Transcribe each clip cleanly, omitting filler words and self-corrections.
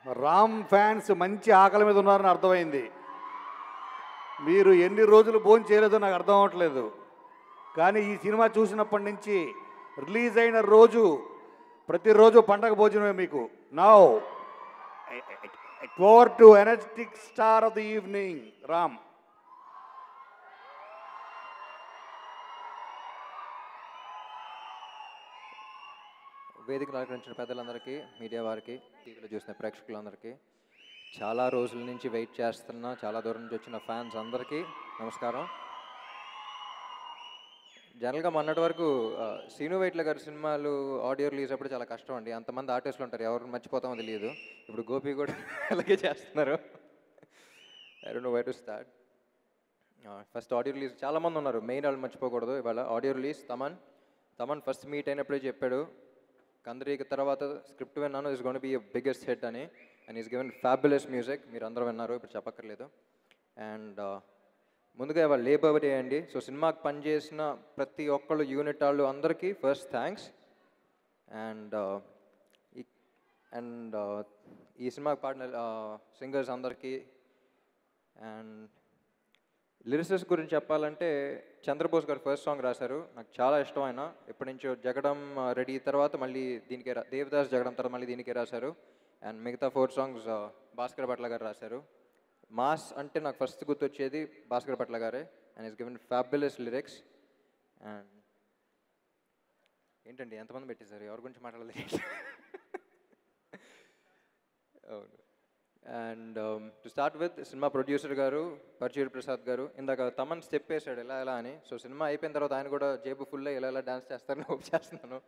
Ram fans మంచి ఆకలి మీద ఉన్నారని అర్థమైంది. మీరు ఎన్ని రోజులు భోజనం చేయలేదో నాకు అర్థం అవ్వట్లేదు. కానీ ఈ సినిమా చూసినప్పటి నుంచి రిలీజ్ అయిన రోజు ప్రతిరోజు పండగ భోజనమే మీకు. Now over to energetic star of the evening Ram. వేదికను అలంకరించిన పెద్దలందరికీ, మీడియా వారికి, టీవీలో చూసిన ప్రేక్షకులందరికీ, చాలా రోజుల నుంచి వెయిట్ చేస్తున్న, చాలా దూరం నుంచి వచ్చిన ఫ్యాన్స్ అందరికీ నమస్కారం. జనరల్గా మొన్నటి వరకు శ్రీను వైట్ల గారి సినిమాలు ఆడియో రిలీజ్ అప్పుడు చాలా కష్టం అండి. అంతమంది ఆర్టిస్టులు ఉంటారు, ఎవరిని మర్చిపోతామో తెలియదు. ఇప్పుడు గోపి కూడా అలాగే చేస్తున్నారు. I don't know where to start. First audio release చాలామంది ఉన్నారు, మెయిన్ వాళ్ళు మర్చిపోకూడదు. ఇవాళ audio release Thaman first meet అయినప్పుడే చెప్పాడు, కందరికి తర్వాత స్క్రిప్ట్ విన్నాను, is gonna be a biggest hit అని. And is given fabulous music. మీరు అందరూ విన్నారు, ఇప్పుడు చెప్పక్కర్లేదు. అండ్ ముందుగా ఇవాళ లేబర్ డే అండి. సో సినిమాకి పనిచేసిన ప్రతి ఒక్కళ్ళు, యూనిట్ వాళ్ళు అందరికీ ఫస్ట్ థ్యాంక్స్. అండ్ ఈ సినిమాకి పాడిన సింగర్స్ అందరికీ. అండ్ లిరిసిస్ట్ గురించి చెప్పాలంటే చంద్రబోస్ గారు ఫస్ట్ సాంగ్ రాశారు, నాకు చాలా ఇష్టం. ఆయన ఎప్పటి నుంచో జగడం రెడీ తర్వాత మళ్ళీ దీనికే దేవదాస్ జగడం తర్వాత మళ్ళీ దీనికే రాశారు. అండ్ మిగతా 4 సాంగ్స్ భాస్కర్ భట్ల గారు రాశారు. మాస్ అంటే నాకు ఫస్ట్ గుర్తొచ్చేది భాస్కర్ భట్ల గారే. And is given fabulous lyrics. And ఏంటండి ఎంతమంది పెట్టేశారు, ఎవరి గురించి మాట్లాడలేదు. అవును. And to start with cinema producer గారు పర్చూరి ప్రసాద్ గారు. ఇందాక తమన్ స్టెప్ వేసాడు ఎలా అని. సో సినిమా అయిపోయిన తర్వాత ఆయన కూడా జేబు ఫుల్ ఎలా డాన్స్ చేస్తారని హోప్ చేస్తున్నాను.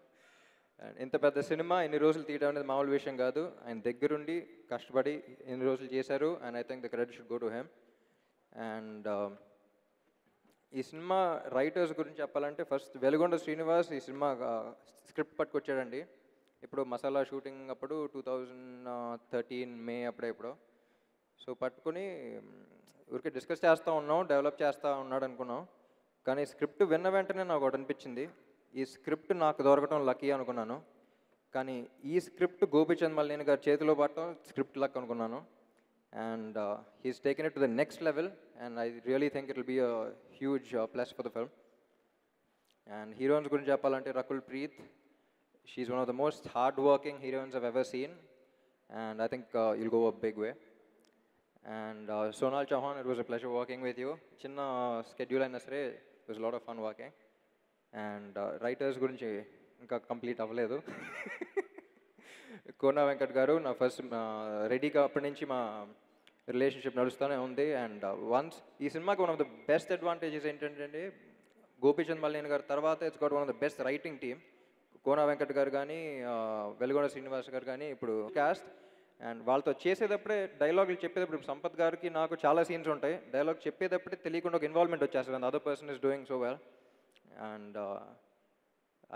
అండ్ ఇంత పెద్ద సినిమా ఇన్ని రోజులు తీయడం అనేది మామూలు విషయం కాదు. ఆయన దగ్గరుండి కష్టపడి ఇన్ని రోజులు చేశారు. And I think the credit should go to him. And ఈ సినిమా రైటర్స్ గురించి చెప్పాలంటే ఫస్ట్ వెలుగొండ శ్రీనివాస్ ఈ సినిమా స్క్రిప్ట్ పట్టుకొచ్చాడండి. ఇప్పుడు మసాలా షూటింగ్ అప్పుడు 2013 మే అప్పుడెప్పుడు. సో పట్టుకుని ఊరికే డిస్కస్ చేస్తూ ఉన్నాం, డెవలప్ చేస్తూ ఉన్నాడు అనుకున్నాం. కానీ స్క్రిప్ట్ విన్న వెంటనే నాకు ఒకటి అనిపించింది, ఈ స్క్రిప్ట్ నాకు దొరకటం లక్కీ అనుకున్నాను. కానీ ఈ స్క్రిప్ట్ గోపీచంద్ మల్లేని గారి చేతిలో పట్టడం స్క్రిప్ట్ లక్ అనుకున్నాను. And he's taken it to the next level. And I really think it will be a huge plus for the film. And heroines గురించి చెప్పాలంటే Rakul Preet, she's one of the most hard-working heroines I've ever seen, and I think you'll go a big way. And Sonal Chauhan, it was a pleasure working with you. Chinna schedule ayina sare, it was a lot of fun working. And writers gurinchi inka complete avaledu. Kona Venkat garu na first ready ga appadi nunchi ma relationship nadustane undi. And once ee cinema ki one of the best advantages entante Gopichand Mallen garu tarvata it's got one of the best writing team. Kona Venkat గారు కానీ, వెలుగొండ శ్రీనివాస్ గారు కానీ ఇప్పుడు caste. And వాళ్ళతో చేసేటప్పుడే డైలాగులు చెప్పేటప్పుడు సంపత్ గారికి నాకు చాలా సీన్స్ ఉంటాయి, డైలాగ్ చెప్పేటప్పుడే తెలియకుండా ఒక ఇన్వాల్వ్మెంట్ వచ్చేస్తుంది, and other person is doing so well. And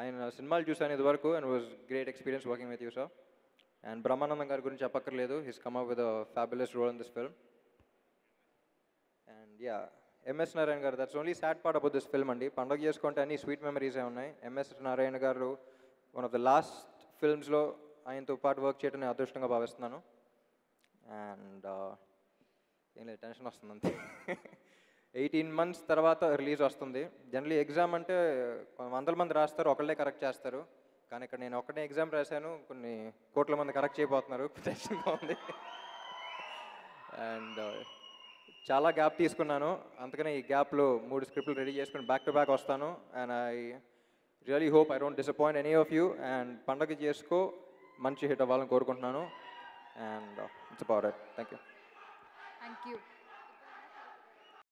ఆయన సినిమాలు చూసాను ఇది వరకు, and was great experience working with you sir. And Brahmanandam గారి గురించి చెప్పక్కర్లేదు, his come up with a fabulous role in this film. And ya, MS Narayana గారు, that's only sad part about this film అండి. పండుగ చేసుకుంటే అన్ని స్వీట్ మెమరీసే ఉన్నాయి. ఎంఎస్ నారాయణ గారు వన్ ఆఫ్ ద లాస్ట్ ఫిల్మ్స్లో ఆయనతో పాటు వర్క్ చేయడం నేను అదృష్టంగా భావిస్తున్నాను. అండ్ ఏం లేదు, టెన్షన్ వస్తుంది అంతే. 18 months తర్వాత రిలీజ్ వస్తుంది. జనరలీ ఎగ్జామ్ అంటే 100 మంది రాస్తారు, ఒకళ్ళే కరెక్ట్ చేస్తారు. కానీ ఇక్కడ నేను ఒక్కటే ఎగ్జామ్ రాశాను, కొన్ని కోట్ల మంది కరెక్ట్ చేయబోతున్నారు, టెన్షన్గా ఉంది. అండ్ చాలా గ్యాప్ తీసుకున్నాను, అందుకనే ఈ గ్యాప్లో 3 స్క్రిప్ట్లు రెడీ చేసుకుని బ్యాక్ టు బ్యాక్ వస్తాను. And I really hope I don't disappoint any of you. And పండగ చేసుకో మంచి హిట్ అవ్వాలని కోరుకుంటున్నాను. And it's about it. Thank you.